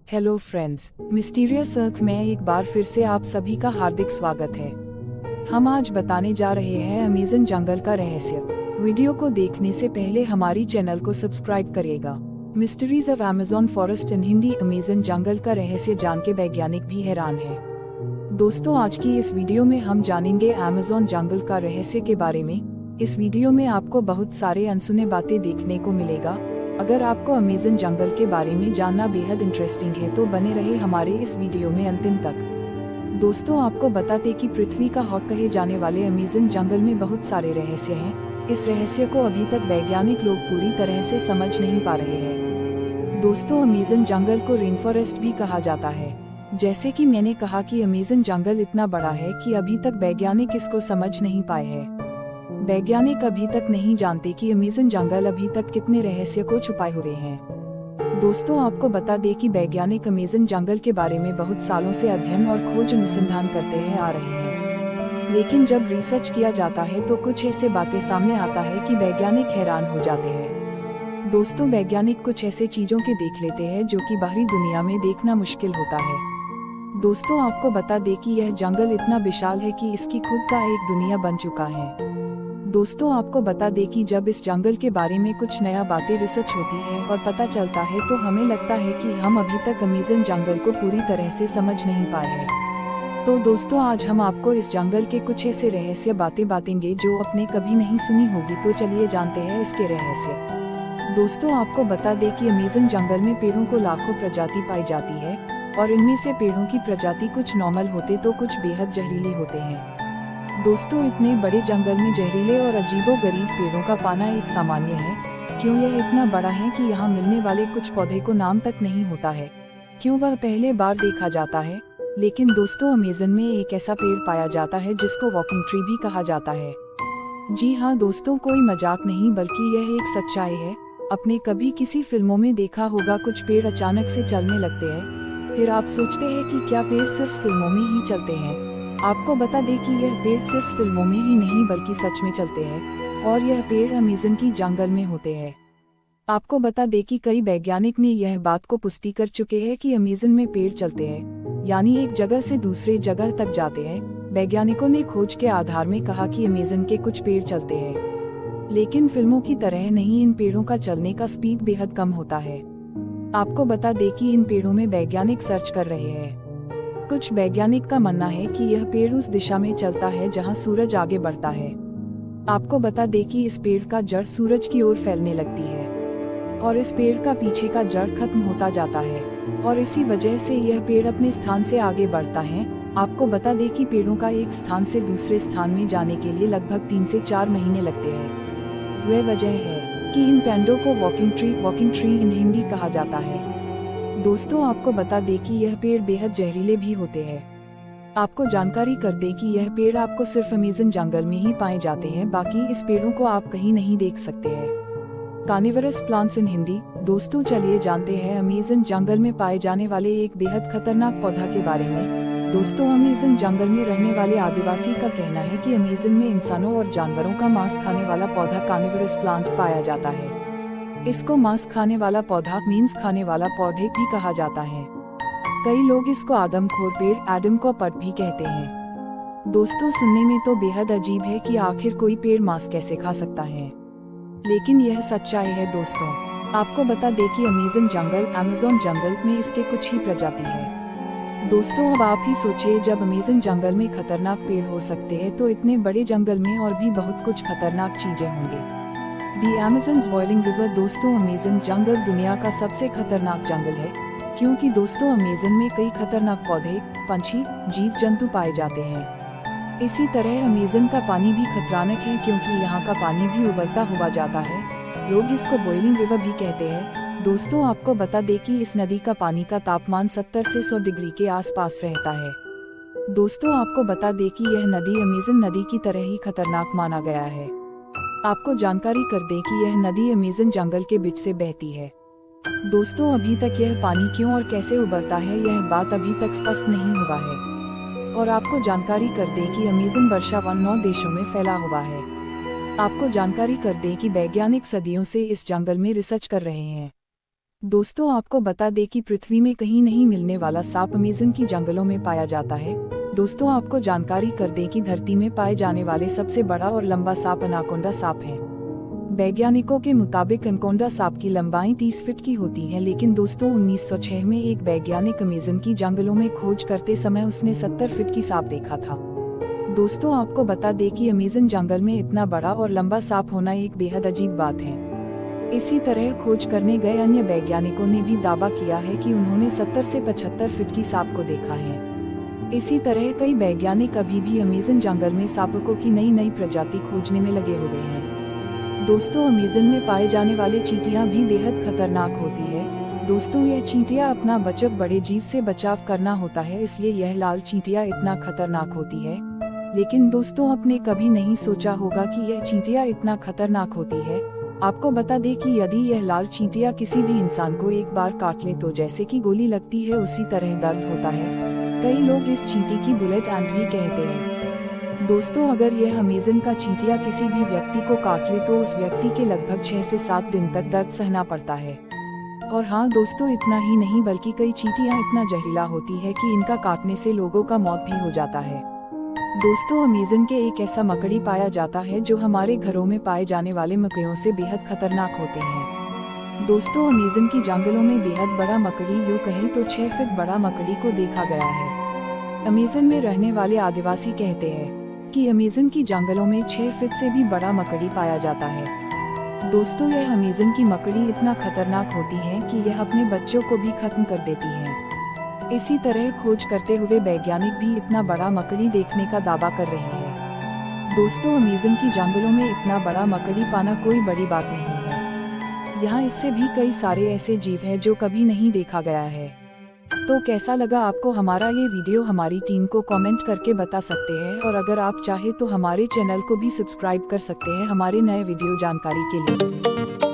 Hello friends, mysterious अर्थ में एक बार फिर से आप सभी का हार्दिक स्वागत है। हम आज बताने जा रहे हैं अमेज़न जंगल का रहस्य। वीडियो को देखने से पहले हमारी चैनल को सब्सक्राइब करिएगा। Mysteries of Amazon forest in Hindi. Amazon जंगल का रहस्य जान के वैज्ञानिक भी हैरान है। दोस्तों, आज की इस वीडियो में हम जानेंगे अमेज़न जंगल का रहस्य के बारे में। इस वीडियो में आपको बहुत सारे अनसुने बातें देखने को मिलेगा। अगर आपको अमेज़न जंगल के बारे में जानना बेहद इंटरेस्टिंग है तो बने रहे हमारे इस वीडियो में अंतिम तक। दोस्तों, आपको बताते कि पृथ्वी का हॉट कहे जाने वाले अमेज़न जंगल में बहुत सारे रहस्य हैं। इस रहस्य को अभी तक वैज्ञानिक लोग पूरी तरह से समझ नहीं पा रहे हैं। दोस्तों, अमेज़न जंगल को रेन फॉरेस्ट भी कहा जाता है। जैसे कि मैंने कहा कि अमेज़न जंगल इतना बड़ा है कि अभी तक वैज्ञानिक इसको समझ नहीं पाए हैं। वैज्ञानिक अभी तक नहीं जानते कि अमेज़न जंगल अभी तक कितने रहस्य को छुपाए हुए हैं। दोस्तों, आपको बता दें कि वैज्ञानिक अमेज़न जंगल के बारे में बहुत सालों से अध्ययन और खोज अनुसंधान करते हैं आ रहे हैं। लेकिन जब रिसर्च किया जाता है तो कुछ ऐसे बातें सामने आता है कि वैज्ञानिक हैरान हो जाते हैं। दोस्तों, वैज्ञानिक कुछ ऐसे चीजों के देख लेते हैं जो कि बाहरी दुनिया में देखना मुश्किल होता है। दोस्तों, आपको बता दें कि यह जंगल इतना विशाल है कि इसकी खुद का एक दुनिया बन चुका है। दोस्तों, आपको बता दें कि जब इस जंगल के बारे में कुछ नया बातें रिसर्च होती है और पता चलता है तो हमें लगता है कि हम अभी तक अमेज़न जंगल को पूरी तरह से समझ नहीं पाए हैं। तो दोस्तों, आज हम आपको इस जंगल के कुछ ऐसे रहस्य बातें बातेंगे जो आपने कभी नहीं सुनी होगी। तो चलिए जानते हैं इसके रहस्य। दोस्तों, आपको बता दें कि अमेज़न जंगल में पेड़ों को लाखों प्रजाति पाई जाती है और इनमें से पेड़ों की प्रजाति कुछ नॉर्मल होते तो कुछ बेहद जहरीली होते हैं। दोस्तों, इतने बड़े जंगल में जहरीले और अजीबोगरीब पेड़ों का पाना एक सामान्य है। क्यों यह इतना बड़ा है कि यहाँ मिलने वाले कुछ पौधे को नाम तक नहीं होता है। क्यों वह पहले बार देखा जाता है। लेकिन दोस्तों, अमेज़न में एक ऐसा पेड़ पाया जाता है जिसको वॉकिंग ट्री भी कहा जाता है। जी हाँ दोस्तों, कोई मजाक नहीं बल्कि यह एक सच्चाई है। आपने कभी किसी फिल्मों में देखा होगा कुछ पेड़ अचानक से चलने लगते हैं। फिर आप सोचते हैं कि क्या पेड़ सिर्फ फिल्मों में ही चलते हैं। आपको बता दें कि यह पेड़ सिर्फ फिल्मों में ही नहीं बल्कि सच में चलते हैं और यह पेड़ अमेज़न की जंगल में होते हैं। आपको बता दें कि कई वैज्ञानिक ने यह बात को पुष्टि कर चुके हैं कि अमेज़न में पेड़ चलते हैं, यानी एक जगह से दूसरे जगह तक जाते हैं। वैज्ञानिकों ने खोज के आधार में कहा कि अमेज़न के कुछ पेड़ चलते हैं, लेकिन फिल्मों की तरह नहीं। इन पेड़ों का चलने का स्पीड बेहद कम होता है। आपको बता दें कि इन पेड़ों में वैज्ञानिक सर्च कर रहे हैं। कुछ वैज्ञानिक का मानना है कि यह पेड़ उस दिशा में चलता है जहां सूरज आगे बढ़ता है। आपको बता दें कि इस पेड़ का जड़ सूरज की ओर फैलने लगती है और इस पेड़ का पीछे का जड़ खत्म होता जाता है और इसी वजह से यह पेड़ अपने स्थान से आगे बढ़ता है। आपको बता दें कि पेड़ों का एक स्थान से दूसरे स्थान में जाने के लिए लगभग 3 से 4 महीने लगते हैं। वह वजह है कि इन पेड़ों को वॉकिंग ट्री इन हिंदी कहा जाता है। दोस्तों, आपको बता दें कि यह पेड़ बेहद जहरीले भी होते हैं। आपको जानकारी कर दें कि यह पेड़ आपको सिर्फ अमेज़न जंगल में ही पाए जाते हैं, बाकी इस पेड़ों को आप कहीं नहीं देख सकते हैं। Carnivorous plants in Hindi. दोस्तों, चलिए जानते हैं अमेज़न जंगल में पाए जाने वाले एक बेहद खतरनाक पौधा के बारे में। दोस्तों, अमेज़न जंगल में रहने वाले आदिवासी का कहना है कि अमेज़न में इंसानों और जानवरों का मांस खाने वाला पौधा कार्निवरस प्लांट पाया जाता है। इसको मांस खाने वाला पौधा मीन्स खाने वाला पौधे भी कहा जाता है। कई लोग इसको आदमखोर पेड़ एडम को पट भी कहते हैं। दोस्तों, सुनने में तो बेहद अजीब है कि आखिर कोई पेड़ मांस कैसे खा सकता है, लेकिन यह सच्चाई है। दोस्तों, आपको बता दें कि अमेज़न जंगल में इसके कुछ ही प्रजाति है। दोस्तों, अब आप ही सोचिए, जब अमेज़न जंगल में खतरनाक पेड़ हो सकते हैं तो इतने बड़े जंगल में और भी बहुत कुछ खतरनाक चीजें होंगी। दी अमेज़न्स बॉइलिंग रिवर। दोस्तों, अमेज़न जंगल दुनिया का सबसे खतरनाक जंगल है क्योंकि दोस्तों अमेज़न में कई खतरनाक पौधे, पंछी, जीव जंतु पाए जाते हैं। इसी तरह अमेज़न का पानी भी खतरनाक है क्योंकि यहाँ का पानी भी उबलता हुआ जाता है। लोग इसको बॉइलिंग रिवर भी कहते हैं। दोस्तों, आपको बता दें कि इस नदी का पानी का तापमान 70 से 100 डिग्री के आसपास रहता है। दोस्तों, आपको बता दें कि यह नदी अमेज़न नदी की तरह ही खतरनाक माना गया है। आपको जानकारी कर दें कि यह नदी अमेज़न जंगल के बीच से बहती है। दोस्तों, अभी तक यह पानी क्यों और कैसे उबलता है यह बात अभी तक स्पष्ट नहीं हुआ है। और आपको जानकारी कर दें कि अमेज़न वर्षावन 9 देशों में फैला हुआ है। आपको जानकारी कर दें कि वैज्ञानिक सदियों से इस जंगल में रिसर्च कर रहे हैं। दोस्तों आपको बता दें कि पृथ्वी में कहीं नहीं मिलने वाला सांप अमेज़न की जंगलों में पाया जाता है। दोस्तों आपको जानकारी कर दें कि धरती में पाए जाने वाले सबसे बड़ा और लंबा सांप अनाकोंडा सांप है। वैज्ञानिकों के मुताबिक अनाकोंडा सांप की लंबाई 30 फीट की होती है, लेकिन दोस्तों 1906 में एक वैज्ञानिक अमेज़न की जंगलों में खोज करते समय उसने 70 फीट की सांप देखा था। दोस्तों आपको बता दें कि अमेज़न जंगल में इतना बड़ा और लंबा सांप होना एक बेहद अजीब बात है। इसी तरह खोज करने गए अन्य वैज्ञानिकों ने भी दावा किया है कि उन्होंने 70 से 75 फीट की सांप को देखा है। इसी तरह कई वैज्ञानिक अभी भी अमेज़न जंगल में सांपों की नई प्रजाति खोजने में लगे हुए हैं। दोस्तों अमेज़न में पाए जाने वाले चींटियां भी बेहद खतरनाक होती है। दोस्तों यह चींटियां अपना बचाव बड़े जीव से बचाव करना होता है, इसलिए यह लाल चींटियां इतना खतरनाक होती है। लेकिन दोस्तों आपने कभी नहीं सोचा होगा कि यह चींटियां इतना खतरनाक होती है। आपको बता दें कि यदि यह लाल चींटियां किसी भी इंसान को एक बार काट ले तो जैसे कि गोली लगती है उसी तरह दर्द होता है। कई लोग इस चींटी की बुलेट एंड भी कहते हैं। दोस्तों अगर यह अमेज़न का चींटिया किसी भी व्यक्ति को काट ले तो उस व्यक्ति के लगभग 6 से 7 दिन तक दर्द सहना पड़ता है। और हाँ दोस्तों इतना ही नहीं बल्कि कई चींटियां इतना जहरीला होती है कि इनका काटने से लोगों का मौत भी हो जाता है। दोस्तों अमेज़न के एक ऐसा मकड़ी पाया जाता है जो हमारे घरों में पाए जाने वाले मकड़ियों से बेहद खतरनाक होते हैं। दोस्तों अमेज़न की जंगलों में बेहद बड़ा मकड़ी यूं कहें तो 6 फीट बड़ा मकड़ी को देखा गया है। अमेज़न में रहने वाले आदिवासी कहते हैं कि अमेज़न की जंगलों में 6 फीट से भी बड़ा मकड़ी पाया जाता है। दोस्तों यह अमेज़न की मकड़ी इतना खतरनाक होती है कि यह अपने बच्चों को भी खत्म कर देती है। इसी तरह खोज करते हुए वैज्ञानिक भी इतना बड़ा मकड़ी देखने का दावा कर रहे हैं। दोस्तों अमेज़न की जंगलों में इतना बड़ा मकड़ी पाना कोई बड़ी बात नहीं है। यहाँ इससे भी कई सारे ऐसे जीव हैं जो कभी नहीं देखा गया है। तो कैसा लगा आपको हमारा ये वीडियो? हमारी टीम को कमेंट करके बता सकते हैं, और अगर आप चाहे तो हमारे चैनल को भी सब्सक्राइब कर सकते हैं हमारे नए वीडियो जानकारी के लिए।